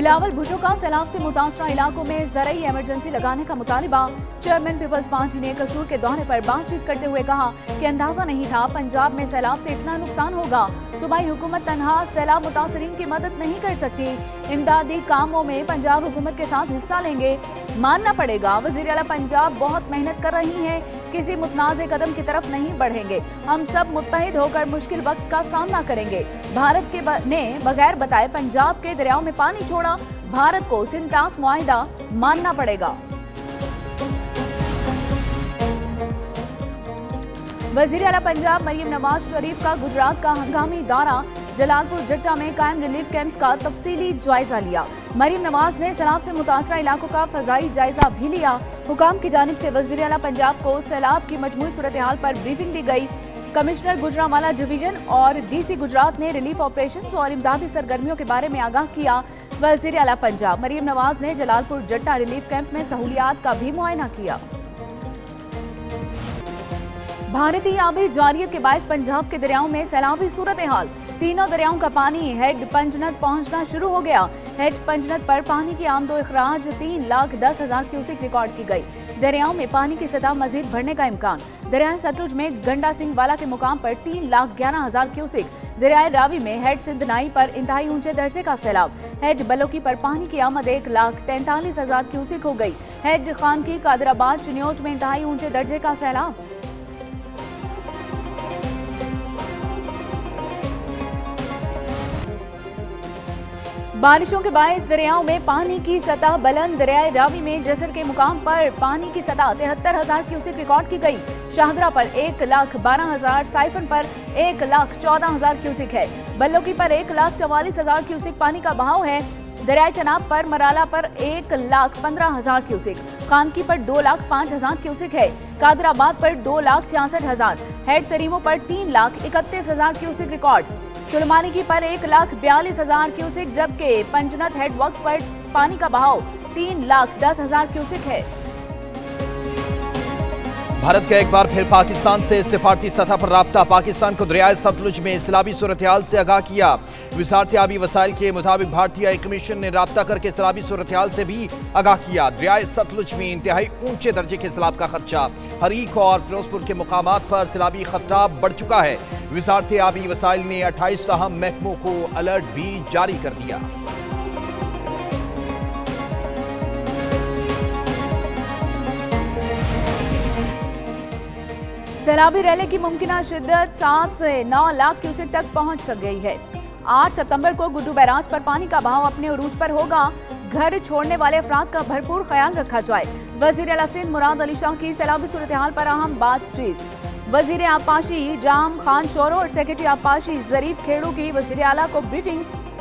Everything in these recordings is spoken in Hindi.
बिलावल भुट्टो का सैलाब से मुतासरा इलाकों में ज़रूरी इमरजेंसी लगाने का मुतालिबा। चेयरमैन पीपल्स पार्टी ने कसूर के दौरे पर बातचीत करते हुए कहा कि अंदाजा नहीं था पंजाब में सैलाब से इतना नुकसान होगा। सूबाई हुकूमत तनहा सैलाब मुतासरीन की मदद नहीं कर सकती। इमदादी कामों में पंजाब हुकूमत के साथ हिस्सा लेंगे। मानना पड़ेगा वज़ीर आला पंजाब बहुत मेहनत कर रही हैं, किसी मुतनाज़े कदम की तरफ नहीं बढ़ेंगे। हम सब मुत्तहिद होकर मुश्किल वक्त का सामना करेंगे। भारत के ने बगैर बताए पंजाब के दरियाओं में पानी छोड़ा। भारत को सिंतास मुआहिदा मानना पड़ेगा। वज़ीर आला पंजाब मरीम नवाज शरीफ का गुजरात का हंगामी दौरा। जलालपुर जट्टा में कायम रिलीफ कैंप्स का तफसीली जायजा लिया। मरीम नवाज ने सैलाब से मुतासरा इलाकों का फजाई जायजा भी लिया। हुकाम की जानिब से वज़ीर आला पंजाब को सैलाब की मजमूई सूरत हाल पर ब्रीफिंग दी गई। कमिश्नर गुजरांवाला डिवीजन और डीसी गुजरात ने रिलीफ ऑपरेशंस और इमदादी सरगर्मियों के बारे में आगाह किया। वज़ीर आला पंजाब मरीम नवाज ने जलालपुर जट्टा रिलीफ कैंप में सहूलियात का भी मुआयना किया। भारतीय आबी जारियत के बायस पंजाब के दरियाओं में सैलाबी सूरत हाल। तीनों दरियाओं का पानी हेड पंजनत पहुंचना शुरू हो गया। हेड पंजनत पर पानी की आमदो इखराज 3,10,000 क्यूसेक रिकॉर्ड की गई। दरियाओं में पानी की सतह मजीद बढ़ने का इम्कान। दरियाए सतलुज में गंडा सिंह वाला के मुकाम पर 3,11,000 क्यूसेक। दरियाए रावी में हेड सिंधनाई पर इंतहाई ऊंचे दर्जे का सैलाब। हेड बलोकी पर पानी की आमद 1,43,000 क्यूसेक हो गई। हेड खानकी कादराबाद चिन्योट में इंतहाई ऊंचे दर्जे का सैलाब। बारिशों के बायस दरियाओं में पानी की सतह बुलंद। दरियाए रावी में जसर के मुकाम पर पानी की सतह 73,000 क्यूसेक रिकॉर्ड की गई। शाहदरा पर 1,12,000, साइफन पर 1,14,000 क्यूसेक है। बल्लोकी पर 1,44,000 क्यूसेक पानी का बहाव है। दरियाए चनाब पर मराला पर 1,15,000 क्यूसेक। खानकी पर 2,05,000 क्यूसेक है। कादराबाद पर 2,66,000। हेड तरीमो पर 3,31,000 क्यूसेक रिकॉर्ड। सुलेमानी की पर 1,42,000 क्यूसेक, जबकि पंजनत हेड वर्क्स पर पानी का बहाव 3,10,000 क्यूसेक है। भारत का एक बार फिर पाकिस्तान से सिफारती सतह पर राब्ता। पाकिस्तान को दरियाए सतलुज में सैलाबी सूरत हाल से आगाह किया। वजारत आबी वसाइल के मुताबिक भारतीय हाई कमीशन ने राब्ता करके सैलाबी सूरत हाल से भी आगाह किया। दरियाए सतलुज में इंतहाई ऊंचे दर्जे के सैलाब का खदशा। हरीक और फिरोजपुर के मुकामात पर सैलाबी खतरा बढ़ चुका है। वजारत आबी वसाइल ने 28 अहम महकमों को अलर्ट भी जारी कर दिया। सैलाबी रैली की मुमकिना शिद्दत 7 से 9 लाख क्यूसेक तक पहुंच गई है। 8 सितंबर को गुड्डू बैराज पर पानी का बहाव अपने उरूज पर होगा। घर छोड़ने वाले अफराद का भरपूर ख्याल रखा जाए। वज़ीर आला सिंध मुराद अली शाह की सैलाबी सूरत हाल पर अहम बातचीत। वज़ीर आबपाशी जाम खान शोरो और सेक्रेटरी आबपाशी ज़रीफ खेड़ू की वज़ीर आला को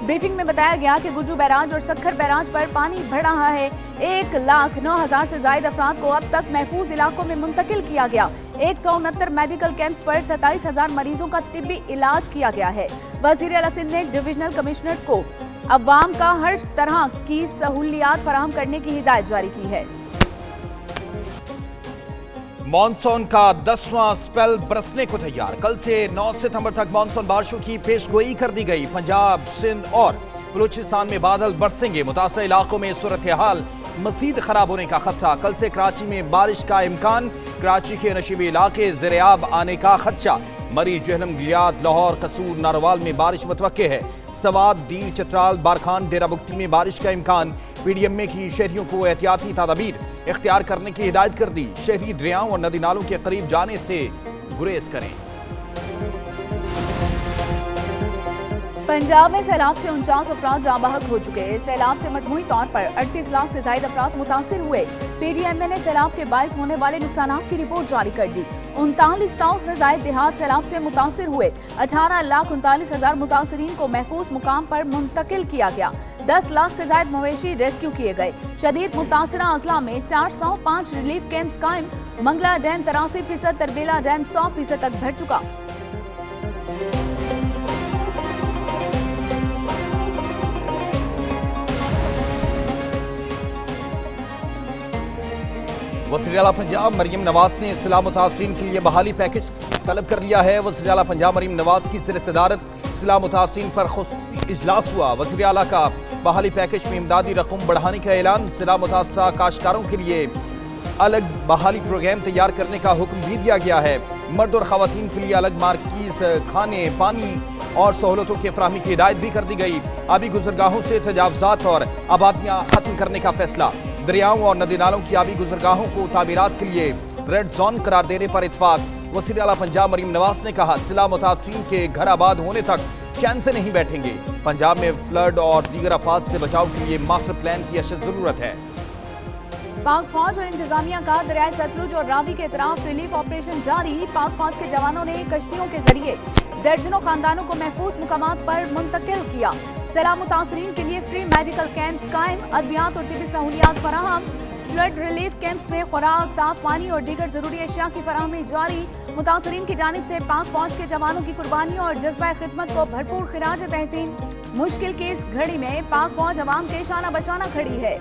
ब्रीफिंग में बताया गया कि गुड्डू बैराज और सखर बैराज पर पानी बढ़ रहा है। 1,09,000 से ज्यादा अफराद को अब तक महफूज इलाकों में मुंतकिल किया गया। 169 मेडिकल कैंप्स पर 27,000 मरीजों का तिब्बी इलाज किया गया है। वज़ीर आला सिंध ने डिविजनल कमिश्नर्स को अवाम का हर तरह की सहूलियात फराहम करने की हिदायत जारी की है। मॉनसून का 10वां स्पेल बरसने को तैयार। कल से 9 सितंबर तक मॉनसून बारिशों की पेशगोई कर दी गई। पंजाब, सिंध और बलूचिस्तान में बादल बरसेंगे। मुतासर इलाकों में सूरत हाल मजीद खराब होने का खतरा। कल से कराची में बारिश का इम्कान। कराची के नशीबी इलाके ज़ेरेआब आने का खदशा। मरी, जहलम, गिलियात, लाहौर, कसूर, नारोवाल में बारिश मुतवक्के है। सवात, दीर, चतराल, बारखान, डेराबुगटी में बारिश का इम्कान। PDMA की शहरियों को एहतियाती तदाबीर इख्तियार करने की हिदायत कर दी। शहरी दरियाओं और नदी नालों के करीब जाने से गुरेज करें। पंजाब में सैलाब से 49 अफराद जाँ बहक हो चुके हैं। सैलाब से मजमूई तौर पर 38 लाख से ज्यादा अफराद मुतासिर हुए। PDMA ने सैलाब के बायस होने वाले नुकसानात की रिपोर्ट जारी कर दी। 3900 से ज्यादा देहात सैलाब से मुतासिर हुए। 18,39,000 मुतासिरीन को महफूज मुकाम पर मुंतकिल किया गया। 10 लाख से ज्यादा मवेशी रेस्क्यू किए गए। शदीद मुतासरा अजला में 405 रिलीफ कैंप्स कायम। मंगला डैम 83%, तरबेला डैम 100% तक भर चुका। वज़ीर आला पंजाब मरीम नवाज ने सैलाब मुतासरीन के लिए बहाली पैकेज तलब कर लिया है। वज़ीर आला पंजाब मरीम नवाज की ज़ेर सदारत सैलाब मुतासरीन पर खुसूसी इजलास हुआ। वज़ीर आला का बहाली पैकेज में इमदादी रकम बढ़ाने का ऐलान। जिला मुतासरा काश्तकारों के लिए अलग बहाली प्रोग्राम तैयार करने का हुक्म भी दिया गया है। मर्द और खवातीन के लिए अलग मार्कीज, खाने, पानी और सहूलतों की फराहमी की हिदायत भी कर दी गई। आबी गुजरगाहों से तजावजात और आबादियां खत्म करने का फैसला। दरियाओं और नदी नालों की आबी गुजरगाहों को तामीरात के लिए रेड जोन करार देने पर इत्फाक। वज़ीर आला पंजाब मरीम नवाज ने कहा, जिला मुतासरीन के घर आबाद होने तक चैन से नहीं बैठेंगे। पंजाब में फ्लड और दीगर आफात से बचाव के लिए मास्टर प्लान की अशद जरूरत है। पाक फौज और इंतजामिया का दरियाए सतलुज और रावी के तरफ रिलीफ ऑपरेशन जारी। पाक फौज के जवानों ने कश्तियों के जरिए दर्जनों खानदानों को महफूज मुकामात पर मुंतकिल किया। सैलाब मुतासरीन के लिए फ्री मेडिकल कैंप्स कायम, अद्वियात और तिबी सहूलियात फराहम। फ्लड रिलीफ कैंप्स में खुराक, साफ पानी और दीगर जरूरी अशिया की फराहमी जारी। मुतासरीन की जानिब से पाक फौज के जवानों की कुर्बानियों और जज्बा खिदमत को भरपूर खिराज तहसीन। मुश्किल की इस घड़ी में पाक फौज अवाम के शाना बशाना खड़ी है।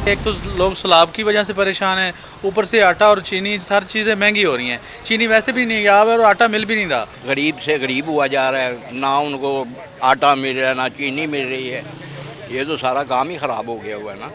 एक तो लोग सैलाब की वजह से परेशान हैं, ऊपर से आटा और चीनी हर चीज़ें महंगी हो रही हैं। चीनी वैसे भी नहीं गया और आटा मिल भी नहीं रहा। गरीब से गरीब हुआ जा रहा है, ना उनको आटा मिल रहा है ना चीनी मिल रही है। ये तो सारा काम ही ख़राब हो गया हुआ है ना।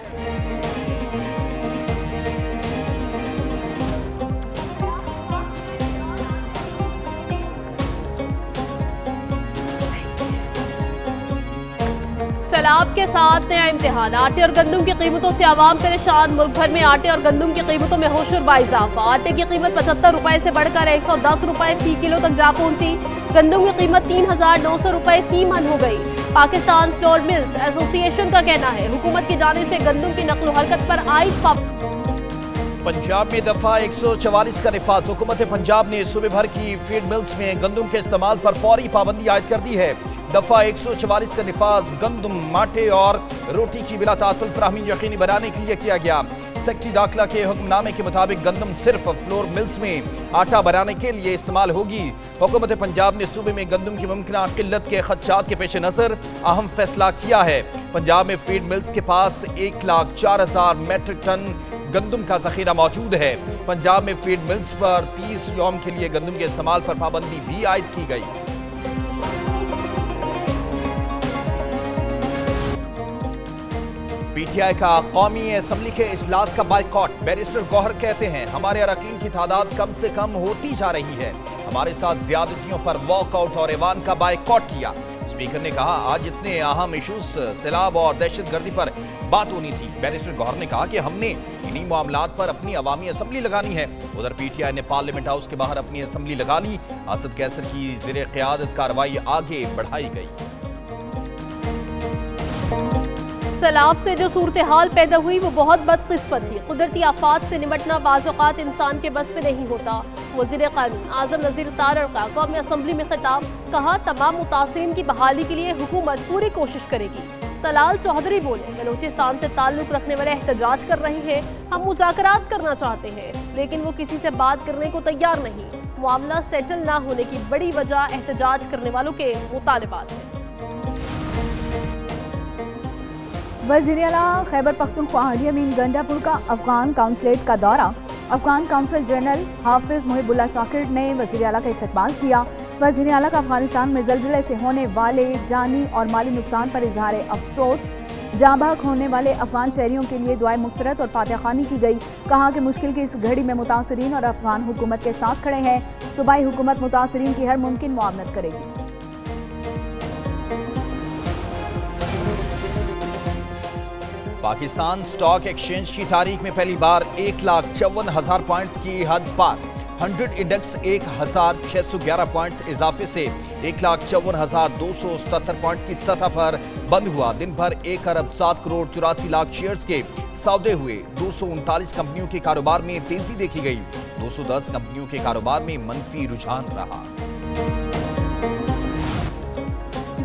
सैलाब के साथ नया इम्तिहान। आटे और गंदम की कीमतों से आवाम परेशान। मुल्क भर में आटे और गंदम की कीमतों में होशरुबा इजाफा। आटे की कीमत 75 रुपए से बढ़कर 110 रुपए फी किलो तक जा पहुंची। गंदम की कीमत 3900 रुपए फी मन हो गई। पाकिस्तान फ्लोर मिल्स एसोसिएशन का कहना है, हुकूमत की जानिब से गंदम की नकलो हरकत पर आयद पंजाब में दफा 144 का निफाज। हुकूमत पंजाब ने सूबे भर की फीड मिल्स में गंदम के इस्तेमाल पर फौरी पाबंदी आयद कर दी है। दफा 144 का निफाज गंदम, आटे और रोटी की बिला तातुल फराहमी यकीनी बनाने के लिए किया गया। सेक्रेटरी दाखिला के हुक्मनामे के मुताबिक गंदम सिर्फ फ्लोर मिल्स में आटा बनाने के लिए इस्तेमाल होगी। हुकूमत पंजाब ने सूबे में गंदम की मुमकिन किल्लत के खदशात के पेश नजर अहम फैसला किया है। पंजाब में फीड मिल्स के पास 1,04,000 मेट्रिक टन गंदम का जखीरा मौजूद है। पंजाब में फीड मिल्स पर 30 यौम के लिए गंदम के इस्तेमाल पर पाबंदी भी आयद की गई। पीटीआई का कौमी असम्बली के इजलास का बाइकॉट। बैरिस्टर गौहर कहते हैं, हमारे अरकान की तादाद कम से कम होती जा रही है। हमारे साथ ज्यादतियों पर वॉकआउट और ऐवान का बाइकॉट किया। स्पीकर ने कहा, आज इतने अहम इशूज सैलाब और दहशतगर्दी पर बात होनी थी। बैरिस्टर गौहर ने कहा कि हमने इन्हीं मामलात पर अपनी अवामी असम्बली लगानी है। उधर पीटीआई ने पार्लियामेंट हाउस के बाहर अपनी असम्बली लगा ली। असद कैसर की ज़ेरे क़यादत कार्रवाई आगे बढ़ाई गई। सैलाब से जो सूरत हाल पैदा हुई वो बहुत बदकिस्मत थी। कुदरती आफात से निपटना बाज़ औक़ात इंसान के बस में नहीं होता। वज़ीर क़ानून आज़म नज़ीर तारड़ का कौमी असम्बली में खिताब। कहा, तमाम मुतासिरीन की बहाली के लिए हुकूमत पूरी कोशिश करेगी। तलाल चौधरी बोले, बलूचिस्तान से ताल्लुक़ रखने वाले एहतजाज कर रहे हैं। हम मुज़ाकरात करना चाहते हैं लेकिन वो किसी से बात करने को तैयार नहीं। मामला सेटल ना होने की बड़ी वजह एहतजाज करने वालों के मुतालबात हैं। वज़ीर आला खैबर पख्तूनख्वा अमीन गंडापुर का अफगान काउंसलेट का दौरा। अफगान काउंसिल जनरल हाफिज मुहिबुल्लाह शाकिर ने वज़ीर आला का इस्तकबाल किया। वज़ीर आला का अफगानिस्तान में ज़लज़ले से होने वाले जानी और माली नुकसान पर इजहार अफसोस। जाँ बहक होने वाले अफगान शहरियों के लिए दुआए मग़फ़िरत और फातिहा ख़्वानी की गई। कहा कि मुश्किल की इस घड़ी में मुतासरीन और अफगान हुकूमत के साथ खड़े हैं। सूबाई हुकूमत मुतासरीन की हर मुमकिन मुआवनत करेगी। पाकिस्तान स्टॉक एक्सचेंज की तारीख में पहली बार 1,54,000 पॉइंट्स की हद पार। 100 इंडेक्स 1,611 पॉइंट्स इजाफे से 1,54,277 पॉइंट्स की सतह पर बंद हुआ। दिन भर 1 अरब 7 करोड़ 84 लाख शेयर्स के सौदे हुए। 239 कंपनियों के कारोबार में तेजी देखी गई। 210 कंपनियों के कारोबार में मनफी रुझान रहा।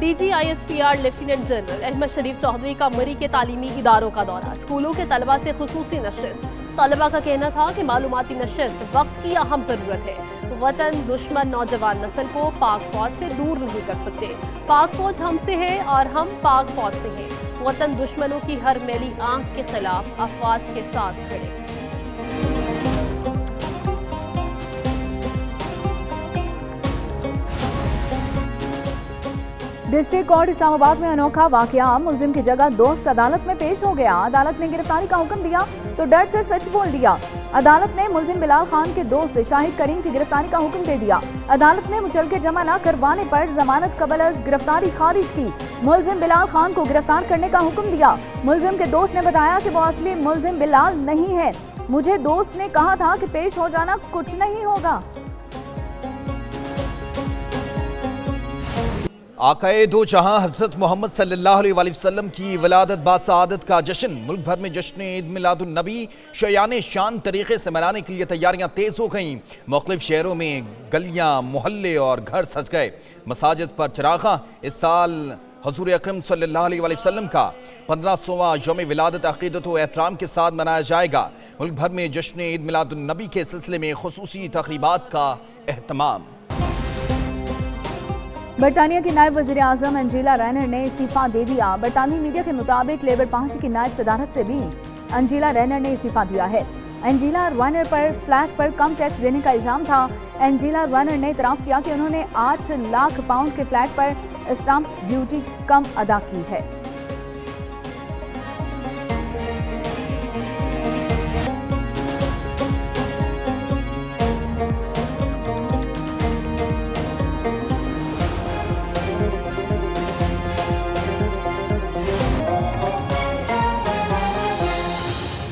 DGISPR लेफ्टिनेंट जनरल अहमद शरीफ चौधरी का मरी के तालीमी इदारों का दौरा। स्कूलों के तलबा से खुसूसी नशिस्त। तलबा का कहना था कि मालूमाती नशिस्त वक्त की अहम ज़रूरत है। वतन दुश्मन नौजवान नस्ल को पाक फौज से दूर नहीं कर सकते। पाक फौज हमसे है और हम पाक फौज से हैं। वतन दुश्मनों की हर मैली आंख के खिलाफ अफवाज के साथ खड़े। डिस्ट्रिक्ट कोर्ट इस्लामाबाद में अनोखा वाकया। मुलजिम की जगह दोस्त अदालत में पेश हो गया। अदालत ने गिरफ्तारी का हुक्म दिया तो डर से सच बोल दिया। अदालत ने मुलजिम बिलाल खान के दोस्त शाहिद करीम की गिरफ्तारी का हुक्म दे दिया। अदालत ने मुचलके जमा न करवाने पर जमानत कबल अज गिरफ्तारी खारिज की। मुलजिम बिलाल खान को गिरफ्तार करने का हुक्म दिया। मुलजिम के दोस्त ने बताया कि वो असली मुलजिम बिलाल नहीं है। मुझे दोस्त ने कहा था कि पेश हो जाना, कुछ नहीं होगा। आकाए दो जहां हज़रत मोहम्मद सल्लल्लाहु अलैहि वसल्लम की विलादत बासआदत का जश्न। मुल्क भर में जश्न ईद मिलादुन नबी शयान शान तरीके से मनाने के लिए तैयारियां तेज हो गईं। मुख्तलिफ शहरों में गलियां, मोहल्ले और घर सज गए। मसाजिद पर चरागा। इस साल हजूर अकरम सल्लल्लाहु अलैहि वसल्लम का 1500वां यौम विलादत अक़ीदत व एहतराम के साथ मनाया जाएगा। मुल्क भर में जश्न ईद मिलादुन नबी के सिलसिले में खुसूसी तक़रीबात का एहतमाम। बरतानिया की नायब वज़ीर आज़म अंजेला रैनर ने इस्तीफा दे दिया। बरतानी मीडिया के मुताबिक लेबर पार्टी की नायब सदारत से भी अंजेला रैनर ने इस्तीफा दिया है। अंजेला रैनर पर फ्लैट पर कम टैक्स देने का इल्जाम था। अंजेला रैनर ने इतराफ़ किया कि उन्होंने 8 लाख पाउंड के फ्लैट पर स्टाम्प ड्यूटी कम अदा की है।